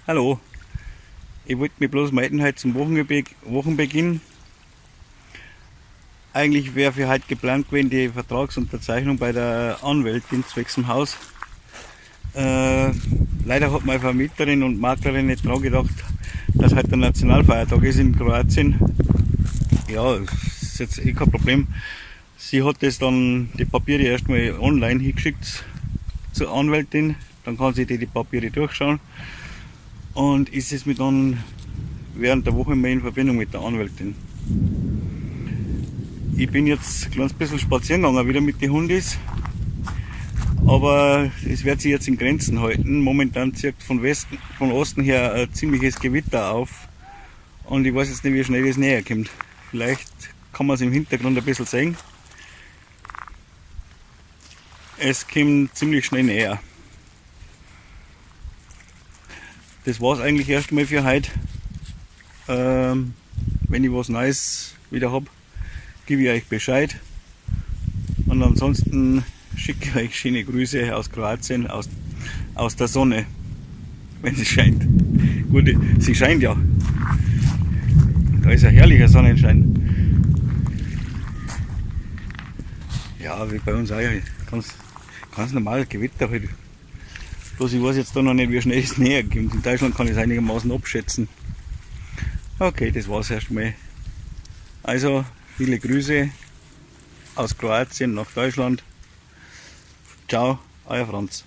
Hallo, ich wollte mich bloß melden heute zum Wochenbeginn. Eigentlich wäre für heute geplant gewesen die Vertragsunterzeichnung bei der Anwältin zwecks dem Haus. Leider hat meine Vermieterin und Maklerin nicht dran gedacht, dass heute der Nationalfeiertag ist in Kroatien. Ja, das ist jetzt eh kein Problem. Sie hat das dann die Papiere erstmal online hingeschickt zur Anwältin. Dann kann sie die Papiere durchschauen. Und ist es mir dann während der Woche mal in Verbindung mit der Anwältin. Ich bin jetzt ein kleines bisschen spazieren gegangen, wieder mit den Hundis. Aber es wird sich jetzt in Grenzen halten. Momentan zieht von Osten her ein ziemliches Gewitter auf. Und ich weiß jetzt nicht, wie schnell es näher kommt. Vielleicht kann man es im Hintergrund ein bisschen sehen. Es kommt ziemlich schnell näher. Das war es eigentlich erst mal für heute. Wenn ich was Neues wieder habe, gebe ich euch Bescheid. Und ansonsten schicke ich euch schöne Grüße aus Kroatien, aus der Sonne, wenn sie scheint. Gut, sie scheint ja. Da ist ein herrlicher Sonnenschein. Ja, wie bei uns auch. Ganz normal Gewitter halt. Bloß ich weiß jetzt da noch nicht, wie schnell es näher kommt. In Deutschland kann ich es einigermaßen abschätzen. Okay, das war's erstmal. Also, viele Grüße aus Kroatien nach Deutschland. Ciao, euer Franz.